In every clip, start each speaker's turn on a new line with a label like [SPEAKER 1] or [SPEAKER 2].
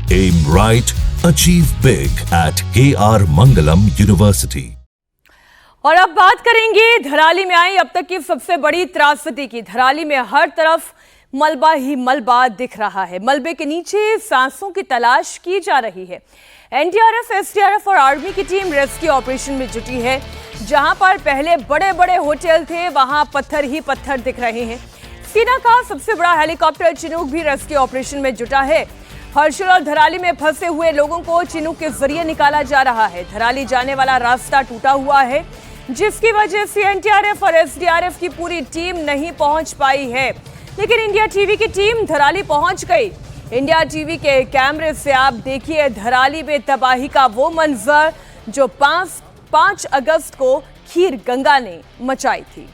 [SPEAKER 1] Aim right, achieve big at KR Mangalam University.
[SPEAKER 2] और अब बात करेंगे धराली में आई अब तक की सबसे बड़ी त्रासदी की। धराली में हर तरफ मलबा ही मलबा दिख रहा है। मलबे के नीचे सांसों की तलाश की जा रही है। एनडीआरएफ, एसडीआरएफ और आर्मी की टीम रेस्क्यू ऑपरेशन में जुटी है। जहां पर पहले बड़े बड़े होटल थे, वहां पत्थर ही पत्थर दिख रहे हैं। सेना का सबसे बड़ा हेलीकॉप्टर चिनूक भी रेस्क्यू ऑपरेशन में जुटा है। हर्षल और धराली में फंसे हुए लोगों को चिनूक के जरिए निकाला जा रहा है। धराली जाने वाला रास्ता टूटा हुआ है, जिसकी वजह से एनडीआरएफ और एसडीआरएफ की पूरी टीम नहीं पहुंच पाई है। लेकिन इंडिया टीवी की टीम धराली पहुंच गई। इंडिया टीवी के कैमरे से आप देखिए धराली में तबाही का वो मंजर जो 5 अगस्त को खीर गंगा ने मचाई थी।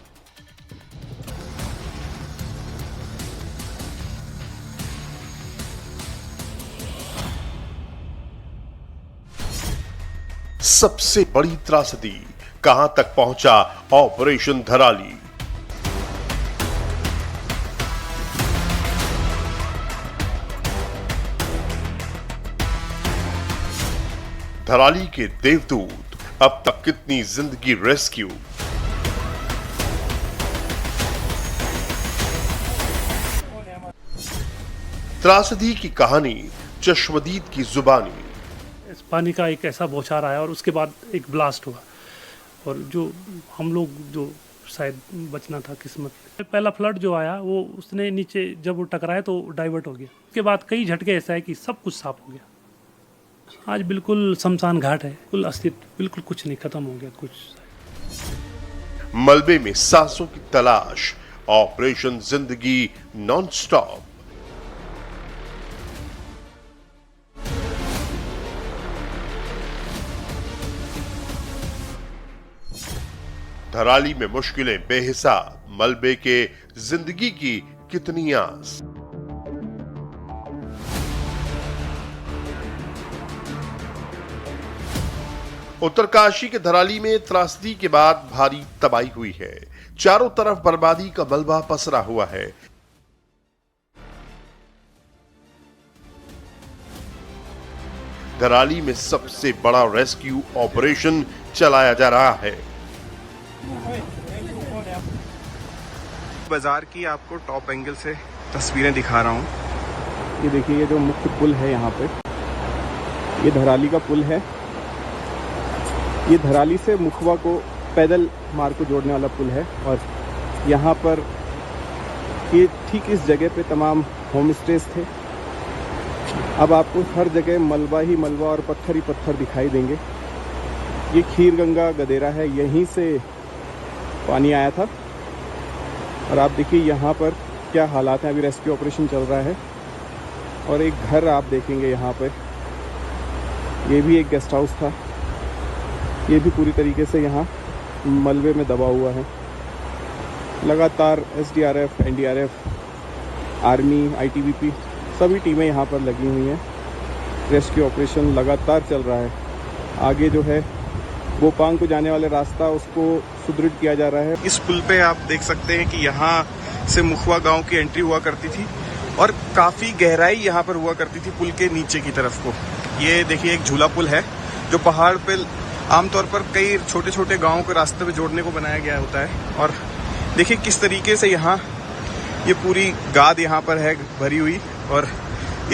[SPEAKER 3] सबसे बड़ी त्रासदी कहां तक पहुंचा ऑपरेशन धराली। धराली के देवदूत, अब तक कितनी जिंदगी रेस्क्यू। त्रासदी की कहानी चश्मदीद की जुबानी।
[SPEAKER 4] इस पानी का एक ऐसा बौछार आया और उसके बाद एक ब्लास्ट हुआ और जो हम लोग जो शायद बचना था किस्मत। पहला फ्लड जो आया वो उसने नीचे जब वो टकराया तो डाइवर्ट हो गया। उसके बाद कई झटके ऐसा है कि सब कुछ साफ हो गया। आज बिल्कुल शमशान घाट है, कुल अस्तित्व बिल्कुल कुछ नहीं, खत्म हो गया कुछ।
[SPEAKER 3] मलबे में सांसों की तलाश, ऑपरेशन जिंदगी नॉन स्टॉप। धराली में मुश्किलें बेहिसाब, मलबे के जिंदगी की कितनी आस। उत्तरकाशी के धराली में त्रासदी के बाद भारी तबाही हुई है। चारों तरफ बर्बादी का मलबा पसरा हुआ है। धराली में सबसे बड़ा रेस्क्यू ऑपरेशन चलाया जा रहा है।
[SPEAKER 5] बाजार की आपको टॉप एंगल से तस्वीरें दिखा रहा हूँ।
[SPEAKER 6] ये देखिए, ये जो मुख्य पुल है यहाँ पे, ये धराली का पुल है। ये धराली से मुखवा को पैदल मार्ग को जोड़ने वाला पुल है। और यहाँ पर ये ठीक इस जगह पे तमाम होम स्टेज थे। अब आपको हर जगह मलबा ही मलबा और पत्थर ही पत्थर दिखाई देंगे। ये खीर गंगा गदेरा है, यहीं से पानी आया था। और आप देखिए यहाँ पर क्या हालात हैं। अभी रेस्क्यू ऑपरेशन चल रहा है। और एक घर आप देखेंगे यहाँ पर, ये भी एक गेस्ट हाउस था। ये भी पूरी तरीके से यहाँ मलबे में दबा हुआ है। लगातार एसडीआरएफ, एनडीआरएफ, आर्मी, आईटीबीपी सभी टीमें यहाँ पर लगी हुई हैं। रेस्क्यू ऑपरेशन लगातार चल रहा है। आगे जो है गोपांग को जाने वाले रास्ता, उसको सुदृढ़ किया जा रहा है।
[SPEAKER 5] इस पुल पे आप देख सकते हैं कि यहाँ से मुखवा गांव की एंट्री हुआ करती थी और काफी गहराई यहाँ पर हुआ करती थी पुल के नीचे की तरफ को। ये देखिए एक झूला पुल है जो पहाड़ पे आमतौर पर कई छोटे छोटे गांवों के रास्ते पे जोड़ने को बनाया गया होता है। और देखिए किस तरीके से यहाँ ये पूरी गाद यहाँ पर है भरी हुई। और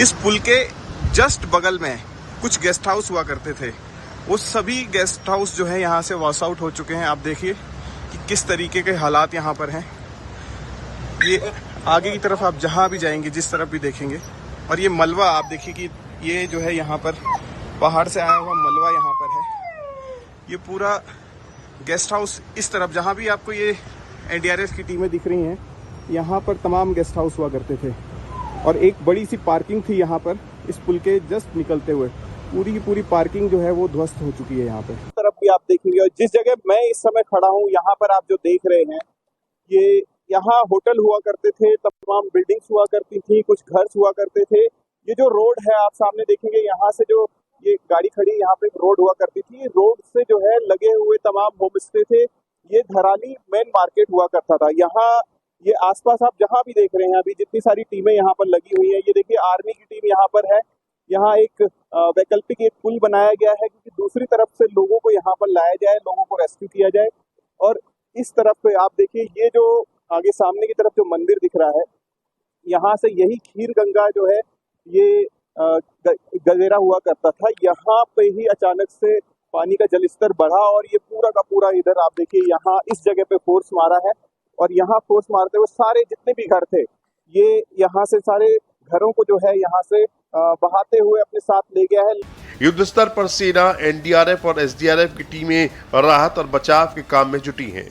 [SPEAKER 5] इस पुल के जस्ट बगल में कुछ गेस्ट हाउस हुआ करते थे। वो सभी गेस्ट हाउस जो है यहाँ से वॉश आउट हो चुके हैं। आप देखिए कि किस तरीके के हालात यहाँ पर हैं। ये आगे की तरफ आप जहाँ भी जाएंगे, जिस तरफ भी देखेंगे, और ये मलबा आप देखिए कि ये जो है यहाँ पर पहाड़ से आया हुआ मलबा यहाँ पर है। ये पूरा गेस्ट हाउस इस तरफ जहाँ भी आपको ये एनडीआरएफ की टीमें दिख रही हैं, यहाँ पर तमाम गेस्ट हाउस हुआ करते थे। और एक बड़ी सी पार्किंग थी यहाँ पर, इस पुल के जस्ट निकलते हुए पूरी की पूरी पार्किंग जो है वो ध्वस्त हो चुकी है। यहाँ पे तरफ भी आप देखेंगे। और जिस जगह मैं इस समय खड़ा हूँ, यहाँ पर आप जो देख रहे हैं, ये यहाँ होटल हुआ करते थे, तमाम बिल्डिंग्स हुआ करती थी, कुछ घर हुआ करते थे। ये जो रोड है आप सामने देखेंगे, यहाँ से जो ये गाड़ी खड़ी, यहाँ पे एक रोड हुआ करती थी। रोड से जो है लगे हुए तमाम होम स्टे थे। ये धराली मेन मार्केट हुआ करता था। यहाँ ये आसपास आप जहाँ भी देख रहे हैं, अभी जितनी सारी टीमें यहाँ पर लगी हुई हैं, ये देखिए आर्मी की टीम यहाँ पर है।
[SPEAKER 6] यहाँ एक वैकल्पिक एक पुल बनाया गया है, क्योंकि दूसरी तरफ से लोगों को यहाँ पर लाया जाए, लोगों को रेस्क्यू किया जाए। और इस तरफ पे आप देखिए, ये जो आगे सामने की तरफ जो मंदिर दिख रहा है, यहाँ से यही खीर गंगा जो है ये गजेरा हुआ करता था। यहाँ पे ही अचानक से पानी का जलस्तर बढ़ा और ये पूरा का पूरा इधर आप देखिए, यहाँ इस जगह पे फोर्स मारा है और यहाँ फोर्स मारते हुए सारे जितने भी घर थे ये यहाँ से सारे घरों को जो है यहाँ से बहाते हुए अपने साथ ले गया है।
[SPEAKER 3] युद्ध स्तर पर सेना, एनडीआरएफ और एसडीआरएफ की टीमें राहत और बचाव के काम में जुटी हैं।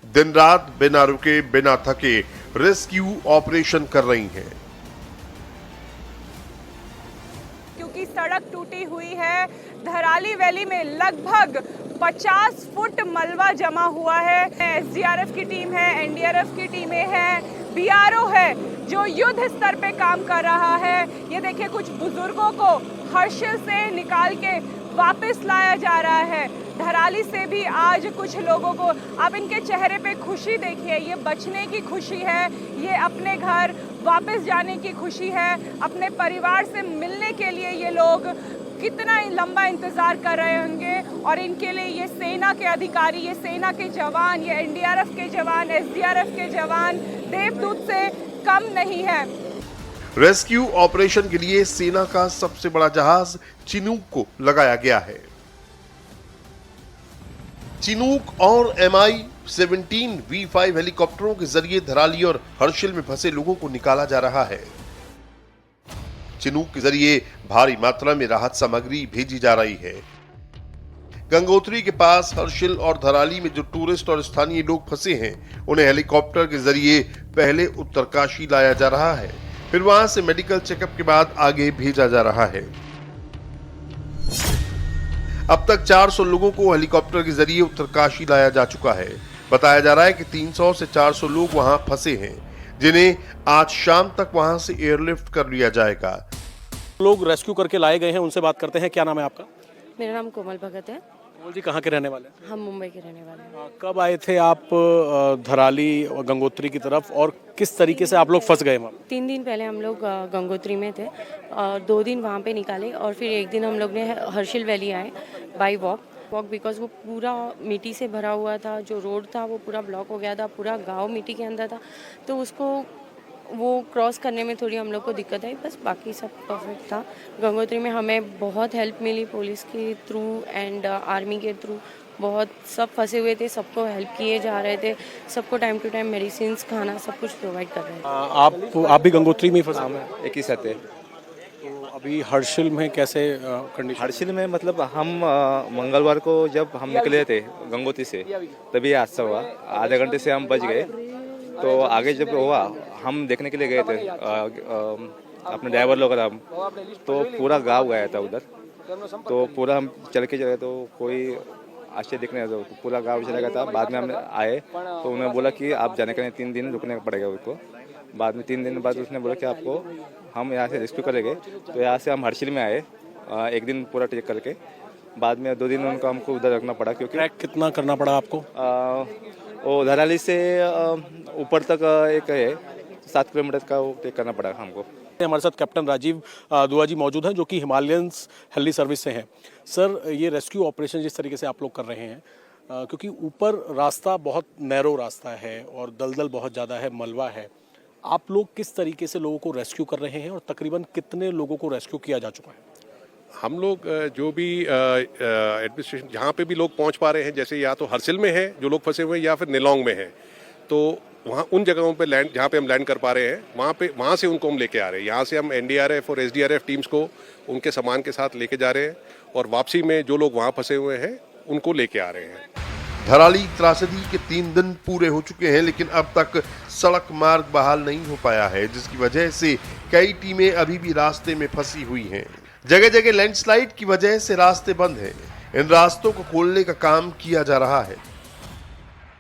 [SPEAKER 3] दिन रात बिना रुके बिना थके रेस्क्यू ऑपरेशन कर रही हैं।
[SPEAKER 2] क्योंकि सड़क टूटी हुई है, धराली वैली में लगभग 50 फुट मलबा जमा हुआ है। एसडीआरएफ की टीम है, एनडीआरएफ की टीमें हैं, बीआरओ है जो युद्ध स्तर पे काम कर रहा है। ये देखिए, कुछ बुजुर्गों को हर्षिल से निकाल के वापस लाया जा रहा है। धराली से भी आज कुछ लोगों को, आप इनके चेहरे पे खुशी देखिए, ये बचने की खुशी है, ये अपने घर वापस जाने की खुशी है, अपने परिवार से मिलने के लिए ये लोग कितना लंबा इंतजार कर रहे होंगे। और इनके लिए ये सेना के अधिकारी, ये सेना के जवान, ये एनडीआरएफ के जवान, एसडीआरएफ के जवान देवदूत से कम नहीं है।
[SPEAKER 3] रेस्क्यू ऑपरेशन के लिए सेना का सबसे बड़ा जहाज चिनूक को लगाया गया है। चिनूक और MI-17 V5 हेलीकॉप्टरों के जरिए धराली और हर्षिल में फंसे लोगों को निकाला जा रहा है। चिनूक के जरिए भारी मात्रा में राहत सामग्री भेजी जा रही है। गंगोत्री के पास हर्षिल और धराली में जो टूरिस्ट और स्थानीय लोग फंसे हैं, उन्हें हेलीकॉप्टर के जरिए पहले उत्तरकाशी लाया जा रहा है, फिर वहां से मेडिकल चेकअप के बाद आगे भेजा जा रहा है। अब तक 400 लोगों को हेलीकॉप्टर के जरिए उत्तरकाशी लाया जा चुका है। बताया जा रहा है कि 300 से 400 लोग वहां फंसे हैं, जिन्हें आज शाम तक वहां से एयरलिफ्ट कर लिया जाएगा।
[SPEAKER 7] लोग रेस्क्यू करके लाए गए हैं, उनसे बात करते हैं। क्या नाम है आपका?
[SPEAKER 8] मेरा नाम कोमल भगत है।
[SPEAKER 7] कोमल जी, कहाँ के रहने वाले हैं?
[SPEAKER 8] हम मुंबई के रहने वाले हैं।
[SPEAKER 7] कब आए थे आप धराली और गंगोत्री की तरफ, और किस तरीके से आप लोग फंस गए वहाँ?
[SPEAKER 8] 3 दिन पहले हम लोग गंगोत्री में थे और 2 दिन वहाँ पे निकाले और फिर एक दिन हम लोग ने हर्षिल वैली आए बाई वॉक बिकॉज वो पूरा मिट्टी से भरा हुआ था। जो रोड था वो पूरा ब्लॉक हो गया था, पूरा गांव मिट्टी के अंदर था, तो उसको वो क्रॉस करने में थोड़ी हम लोग को दिक्कत आई। बस बाकी सब परफेक्ट था। गंगोत्री में हमें बहुत हेल्प मिली पुलिस के थ्रू एंड आर्मी के थ्रू। बहुत सब फंसे हुए थे, सबको हेल्प किए जा रहे थे, सबको टाइम टू टाइम मेडिसिन, खाना सब कुछ प्रोवाइड कर रहे थे।
[SPEAKER 7] आप भी गंगोत्री में फंसे?
[SPEAKER 9] एक ही साथ है।
[SPEAKER 7] तो अभी हर्षिल में कैसे कंडीशन?
[SPEAKER 9] हर्षिल में मतलब हम मंगलवार को जब हम निकले थे गंगोत्री से, तभी हादसा हुआ। आधे घंटे से हम बच गए, तो आगे जब हुआ हम देखने के लिए गए थे, अपने ड्राइवर लोग हम, तो पूरा गाँव गया था उधर, तो पूरा हम चल के चले, तो कोई आश्चर्य दिखने, तो पूरा गाँव चला गया था। बाद में हम आए तो उन्होंने बोला कि आप जाने के लिए 3 दिन रुकने पड़ेगा उसको। बाद में 3 दिन बाद उसने बोला कि आपको हम यहाँ से रेस्क्यू करेंगे, तो यहाँ से हम हर्षिल में आए, 1 दिन पूरा ट्रेक करके। बाद में 2 दिन उनको हमको उधर रखना पड़ा, क्योंकि
[SPEAKER 7] ट्रैक कितना करना पड़ा आपको?
[SPEAKER 9] वो धराली से ऊपर तक एक है 7 किलोमीटर का, वो ट्रेक करना पड़ा हमको।
[SPEAKER 7] हमारे साथ कैप्टन राजीव दुआ जी मौजूद हैं, जो कि हिमालयंस हेली सर्विस से हैं। सर, ये रेस्क्यू ऑपरेशन जिस तरीके से आप लोग कर रहे हैं, क्योंकि ऊपर रास्ता बहुत नैरो रास्ता है और दलदल बहुत ज़्यादा है, मलबा है, आप लोग किस तरीके से लोगों को रेस्क्यू कर रहे हैं और तकरीबन कितने लोगों को रेस्क्यू किया जा चुका है?
[SPEAKER 10] हम लोग जो भी एडमिनिस्ट्रेशन जहाँ पे भी लोग पहुँच पा रहे हैं, जैसे या तो हर्षिल में है जो लोग फंसे हुए हैं, या फिर निलोंग में है, तो वहाँ उन जगहों पे लैंड जहाँ पे हम लैंड कर पा रहे हैं, वहाँ से उनको हम लेके आ रहे हैं। यहाँ से हम एनडीआरएफ और एसडीआरएफ टीम्स को उनके सामान के साथ लेके जा रहे हैं, और वापसी में जो लोग वहाँ फंसे हुए हैं उनको लेके आ रहे हैं।
[SPEAKER 3] धराली त्रासदी के 3 दिन पूरे हो चुके हैं, लेकिन अब तक सड़क मार्ग बहाल नहीं हो पाया है, जिसकी वजह से कई टीमें अभी भी रास्ते में फंसी हुई हैं। जगह जगह लैंडस्लाइड की वजह से रास्ते बंद हैं। इन रास्तों को खोलने का काम किया जा रहा है।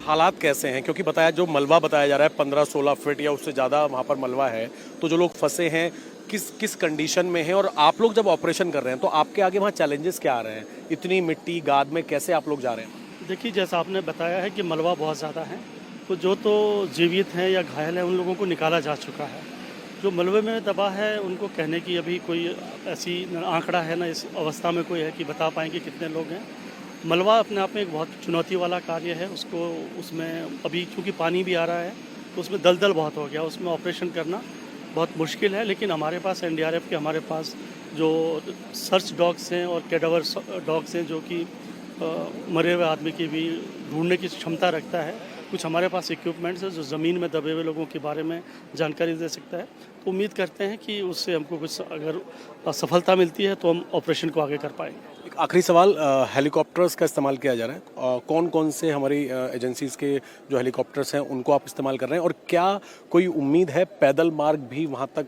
[SPEAKER 7] हालात कैसे हैं? क्योंकि बताया, जो मलबा बताया जा रहा है 15-16 फीट या उससे ज़्यादा वहाँ पर मलबा है, तो जो लोग फंसे हैं किस कंडीशन में हैं, और आप लोग जब ऑपरेशन कर रहे हैं तो आपके आगे वहाँ चैलेंजेस क्या आ रहे हैं? इतनी मिट्टी गाद में कैसे आप लोग जा रहे हैं?
[SPEAKER 4] देखिए, जैसा आपने बताया है कि मलबा बहुत ज़्यादा है, तो जो तो जीवित हैं या घायल हैं उन लोगों को निकाला जा चुका है। जो मलबे में दबा है उनको कहने की अभी कोई ऐसी आंकड़ा है ना इस अवस्था में कोई है कि बता पाएंगे कितने लोग हैं। मलबा अपने आप में एक बहुत चुनौती वाला कार्य है, उसको उसमें अभी चूँकि पानी भी आ रहा है तो उसमें दलदल बहुत हो गया, उसमें ऑपरेशन करना बहुत मुश्किल है। लेकिन हमारे पास एनडीआरएफ के हमारे पास जो सर्च डॉग्स हैं और कैडावर डॉग्स हैं जो कि मरे हुए आदमी की भी ढूंढने की क्षमता रखता है। कुछ हमारे पास इक्विपमेंट्स है जो ज़मीन में दबे हुए लोगों के बारे में जानकारी दे सकता है। तो उम्मीद करते हैं कि उससे हमको कुछ अगर सफलता मिलती है तो हम ऑपरेशन को आगे कर पाएंगे।
[SPEAKER 7] एक आखिरी सवाल, हेलीकॉप्टर्स का इस्तेमाल किया जा रहा है, कौन कौन से हमारी एजेंसीज़ के जो हेलीकॉप्टर्स हैं उनको आप इस्तेमाल कर रहे हैं, और क्या कोई उम्मीद है पैदल मार्ग भी वहाँ तक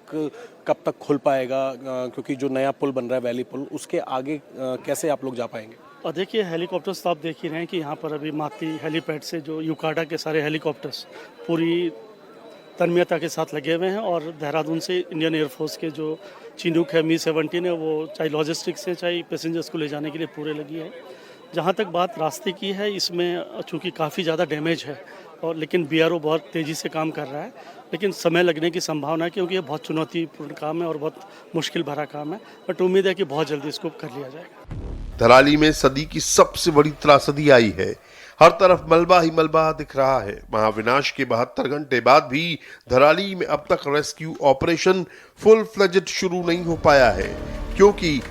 [SPEAKER 7] कब तक खुल पाएगा, क्योंकि जो नया पुल बन रहा है वैली पुल, उसके आगे कैसे आप लोग जा पाएंगे?
[SPEAKER 4] और देखिए हेलीकॉप्टर्स तो आप देख ही रहे हैं कि यहाँ पर अभी माती हेलीपैड से जो यूकाडा के सारे हेलीकॉप्टर्स पूरी तन्मयता के साथ लगे हुए हैं, और देहरादून से इंडियन एयरफोर्स के जो चिनूक है मी-17 है वो चाहे लॉजिस्टिक्स है चाहे पैसेंजर्स को ले जाने के लिए पूरे लगी है। जहाँ तक बात रास्ते की है, इसमें चूँकि काफ़ी ज़्यादा डैमेज है और लेकिन बीआरओ बहुत तेज़ी से काम कर रहा है, लेकिन समय लगने की संभावना है क्योंकि ये बहुत चुनौतीपूर्ण काम है और बहुत मुश्किल भरा काम है, बट उम्मीद है कि बहुत जल्दी इसको कर लिया जाएगा।
[SPEAKER 3] धराली में सदी की सबसे बड़ी त्रासदी आई है। हर तरफ मलबा ही मलबा दिख रहा है। महाविनाश के 72 घंटे बाद भी धराली में अब तक रेस्क्यू ऑपरेशन फुल फ्लेजेड शुरू नहीं हो पाया है, क्योंकि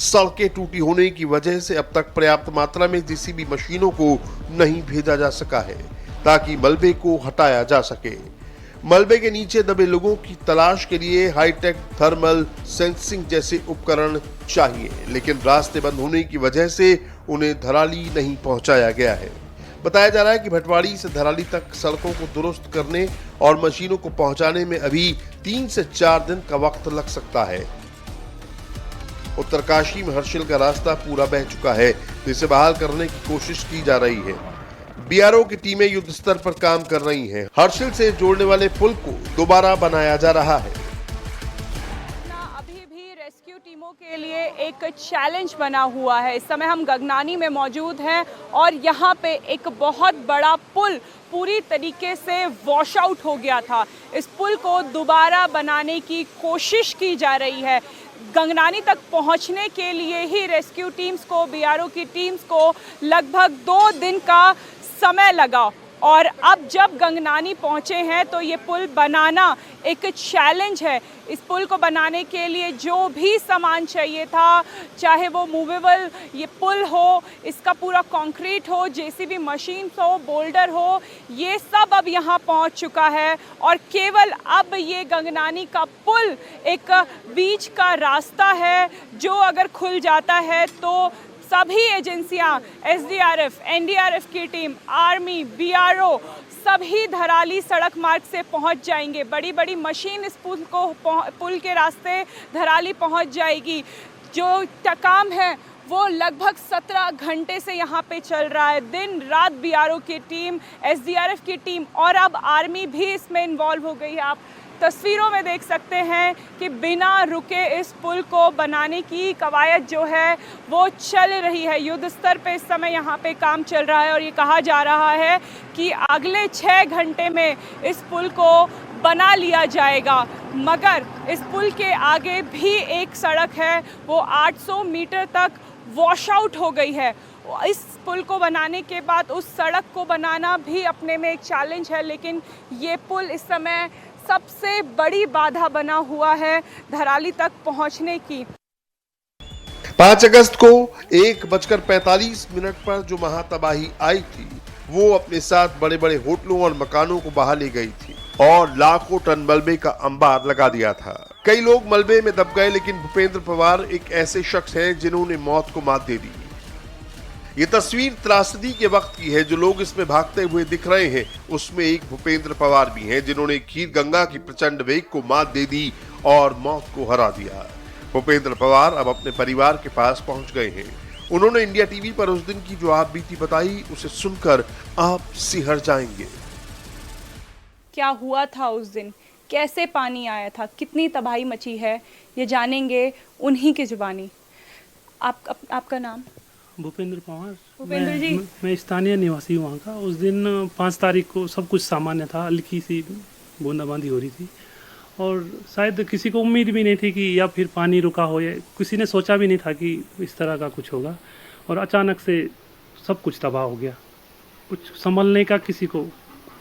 [SPEAKER 3] सड़कें टूटी होने की वजह से अब तक पर्याप्त मात्रा में जेसीबी मशीनों को नहीं भेजा जा सका है ताकि मलबे को हटाया जा सके। मलबे के नीचे दबे लोगों की तलाश के लिए हाईटेक थर्मल सेंसिंग जैसे उपकरण चाहिए, लेकिन रास्ते बंद होने की वजह से उन्हें धराली नहीं पहुंचाया गया है। बताया जा रहा है कि भटवाड़ी से धराली तक सड़कों को दुरुस्त करने और मशीनों को पहुंचाने में अभी 3 से 4 दिन का वक्त लग सकता है। उत्तरकाशी में हर्षिल का रास्ता पूरा बह चुका है, जिसे बहाल करने की कोशिश की जा रही है। बीआरओ की टीमें युद्ध स्तर पर काम कर रही हैं। हर्षिल से जोड़ने वाले पुल को दोबारा बनाया जा रहा है।
[SPEAKER 2] अभी भी रेस्क्यू टीमों के लिए एक चैलेंज बना हुआ है। इस समय हम गगनानी में मौजूद हैं और यहाँ पे एक बहुत बड़ा पुल पूरी तरीके से वॉश आउट हो गया था। इस पुल को दोबारा बनाने की कोशिश की जा रही है। गगनानी तक पहुंचने के लिए ही रेस्क्यू टीम्स को, बीआरओ की टीम्स को लगभग 2 दिन का समय लगा, और अब जब गगनानी पहुंचे हैं तो ये पुल बनाना एक चैलेंज है। इस पुल को बनाने के लिए जो भी सामान चाहिए था, चाहे वो मूवेबल ये पुल हो, इसका पूरा कंक्रीट हो, जेसीबी मशीन हो, बोल्डर हो, ये सब अब यहाँ पहुँच चुका है। और केवल अब ये गगनानी का पुल एक बीच का रास्ता है जो अगर खुल जाता है तो सभी एजेंसियां, एसडीआरएफ, एनडीआरएफ की टीम, आर्मी, बीआरओ सभी धराली सड़क मार्ग से पहुंच जाएंगे। बड़ी बड़ी मशीन इस पुल के रास्ते धराली पहुंच जाएगी। जो काम है वो लगभग 17 घंटे से यहाँ पे चल रहा है। दिन रात बीआरओ की टीम, एसडीआरएफ की टीम और अब आर्मी भी इसमें इन्वॉल्व हो गई है। आप तस्वीरों में देख सकते हैं कि बिना रुके इस पुल को बनाने की कवायद जो है वो चल रही है। युद्ध स्तर पे इस समय यहाँ पे काम चल रहा है और ये कहा जा रहा है कि अगले 6 घंटे में इस पुल को बना लिया जाएगा। मगर इस पुल के आगे भी एक सड़क है, वो 800 मीटर तक वॉश आउट हो गई है। इस पुल को बनाने के बाद उस सड़क को बनाना भी अपने में एक चैलेंज है, लेकिन ये पुल इस समय सबसे बड़ी बाधा बना हुआ है धराली तक पहुंचने की।
[SPEAKER 3] 5 अगस्त को 1:45 पर जो महातबाही आई थी वो अपने साथ बड़े बड़े होटलों और मकानों को बहा ले गई थी और लाखों टन मलबे का अंबार लगा दिया था। कई लोग मलबे में दब गए, लेकिन भूपेंद्र पवार एक ऐसे शख्स हैं जिन्होंने मौत को मात दे दी। ये तस्वीर त्रासदी के वक्त की है। जो लोग इसमें भागते हुए दिख रहे हैं उसमें एक भूपेंद्र पवार भी हैं जिन्होंने खीर गंगा की प्रचंड वेग को मात दे दी और मौत को हरा दिया। भूपेंद्र पवार अब अपने परिवार के पास पहुंच गए हैं। उन्होंने इंडिया टीवी पर उस दिन की जो आप बीती बताई, उसे सुनकर आप सिहर जाएंगे।
[SPEAKER 11] क्या हुआ था उस दिन, कैसे पानी आया था, कितनी तबाही मची है, ये जानेंगे उन्हीं की जुबानी। आपका नाम?
[SPEAKER 4] भूपेंद्र पवार।
[SPEAKER 11] भूपेंद्र जी,
[SPEAKER 4] मैं स्थानीय निवासी वहाँ का। उस दिन 5 तारीख को सब कुछ सामान्य था, हल्की सी बूंदाबांदी हो रही थी और शायद किसी को उम्मीद भी नहीं थी कि या फिर पानी रुका हो, या किसी ने सोचा भी नहीं था कि इस तरह का कुछ होगा और अचानक से सब कुछ तबाह हो गया, कुछ संभलने का किसी को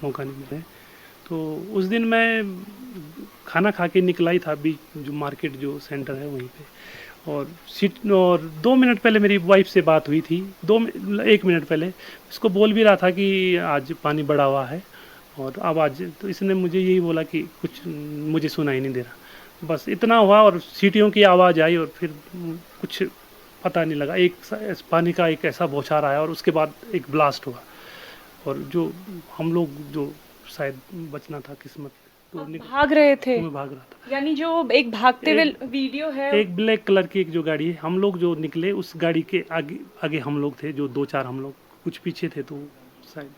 [SPEAKER 4] मौका नहीं मिला। तो उस दिन मैं खाना खा के निकला ही था बीच जो मार्केट जो सेंटर है वहीं पे, और 2 मिनट पहले मेरी वाइफ से बात हुई थी, 1 मिनट पहले इसको बोल भी रहा था कि आज पानी बढ़ा हुआ है और अब आज, तो इसने मुझे यही बोला कि कुछ मुझे सुनाई नहीं दे रहा, बस इतना हुआ और सीटियों की आवाज़ आई और फिर कुछ पता नहीं लगा, एक पानी का एक ऐसा बौछार आया और उसके बाद एक ब्लास्ट हुआ और जो हम लोग जो शायद बचना था किस्मत, तो
[SPEAKER 11] भाग रहे थे,
[SPEAKER 4] मैं भाग रहा था।
[SPEAKER 11] यानी जो एक भागते हुए वीडियो है,
[SPEAKER 4] एक ब्लैक कलर की एक जो गाड़ी है, हम लोग जो निकले उस गाड़ी के आगे हम लोग थे, जो 2-4 हम लोग कुछ पीछे थे, तो शायद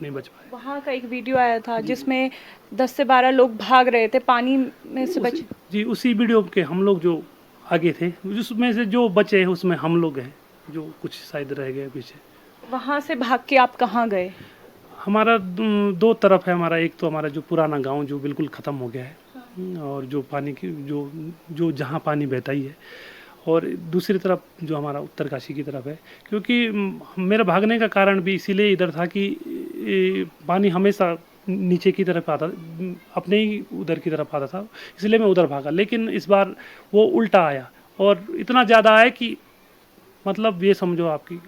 [SPEAKER 4] नहीं बच पाए।
[SPEAKER 11] वहाँ का एक वीडियो आया था जिसमें 10 से 12 लोग भाग रहे थे पानी में से बचे।
[SPEAKER 4] जी, उसी वीडियो के हम लोग जो आगे थे, उसमें से जो बचे हैं उसमें हम लोग हैं, जो कुछ शायद रह गए पीछे।
[SPEAKER 11] वहाँ से भाग के आप कहाँ गए?
[SPEAKER 4] हमारा 2 तरफ है हमारा, एक तो हमारा जो पुराना गांव जो बिल्कुल ख़त्म हो गया है और जो पानी की जो जहाँ पानी बहता ही है, और दूसरी तरफ जो हमारा उत्तरकाशी की तरफ है, क्योंकि मेरा भागने का कारण भी इसीलिए इधर था कि पानी हमेशा नीचे की तरफ आता, अपने ही उधर की तरफ आता था, इसलिए मैं उधर भागा। लेकिन इस बार वो उल्टा आया और इतना ज़्यादा आया कि मतलब ये समझो आपकी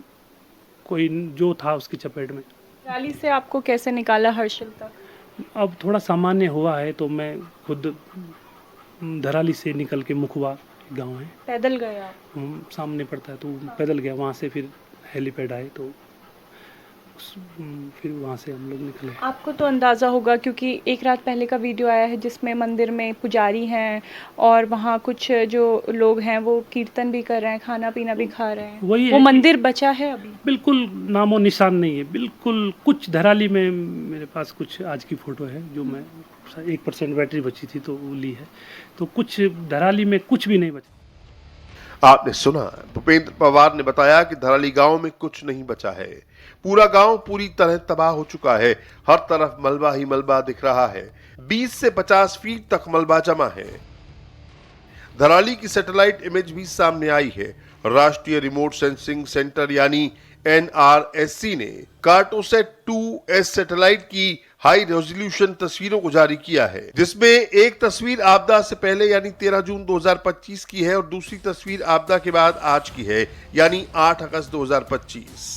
[SPEAKER 4] कोई जो था उसकी चपेट में।
[SPEAKER 11] रैली से आपको कैसे निकाला हर्षिल तक?
[SPEAKER 4] अब थोड़ा सामान्य हुआ है तो मैं खुद धराली से निकल के मुखवा गांव है,
[SPEAKER 11] पैदल गए आप?
[SPEAKER 4] सामने पड़ता है तो पैदल गया, वहाँ से फिर हेलीपैड आए तो फिर वहाँ से हम लोग निकले।
[SPEAKER 11] आपको तो अंदाज़ा होगा क्योंकि एक रात पहले का वीडियो आया है जिसमें मंदिर में पुजारी हैं और वहाँ कुछ जो लोग हैं वो कीर्तन भी कर रहे हैं, खाना पीना भी खा रहे हैं, वो मंदिर बचा है अभी?
[SPEAKER 4] बिल्कुल नामो निशान नहीं है, बिल्कुल। कुछ धराली में मेरे पास कुछ आज की फ़ोटो है जो मैं 1% बैटरी बची थी तो वो ली है, तो कुछ धराली में कुछ भी नहीं बचा।
[SPEAKER 3] आपने सुना, भूपेंद्र पवार ने बताया कि धराली गांव में कुछ नहीं बचा है, पूरा गांव पूरी तरह तबाह हो चुका है, हर तरफ मलबा ही मलबा दिख रहा है, 20 से 50 फीट तक मलबा जमा है। धराली की सैटेलाइट इमेज भी सामने आई है। राष्ट्रीय रिमोट सेंसिंग सेंटर यानी NRSC ने कार्टोसैट 2S सैटेलाइट की हाई रेजोल्यूशन तस्वीरों को जारी किया है, जिसमें एक तस्वीर आपदा से पहले यानी 13 जून 2025 की है और दूसरी तस्वीर आपदा के बाद आज की है यानी 8 अगस्त 2025।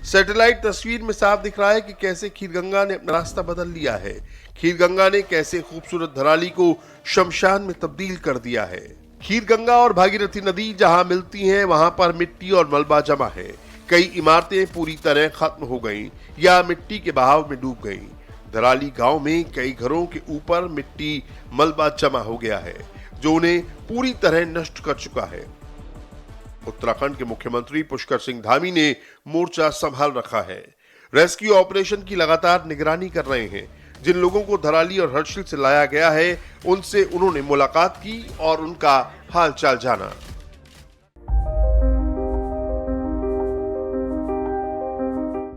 [SPEAKER 3] सैटेलाइट तस्वीर में साफ दिख रहा है कि कैसे खीरगंगा ने अपना रास्ता बदल लिया है। खीरगंगा ने कैसे खूबसूरत धराली को शमशान में तब्दील कर दिया है। खीरगंगा और भागीरथी नदी जहां मिलती हैं, वहां पर मिट्टी और मलबा जमा है। कई इमारतें पूरी तरह खत्म हो गईं या मिट्टी के बहाव में डूब गईं। धराली गांव में कई घरों के ऊपर मिट्टी मलबा जमा हो गया है जो उन्हें पूरी तरह नष्ट कर चुका है। उत्तराखंड के मुख्यमंत्री पुष्कर सिंह धामी ने मोर्चा संभाल रखा है। रेस्क्यू ऑपरेशन की लगातार निगरानी कर रहे हैं। जिन लोगों को धराली और हर्षिल से लाया गया है उनसे उन्होंने मुलाकात की और उनका हालचाल जाना।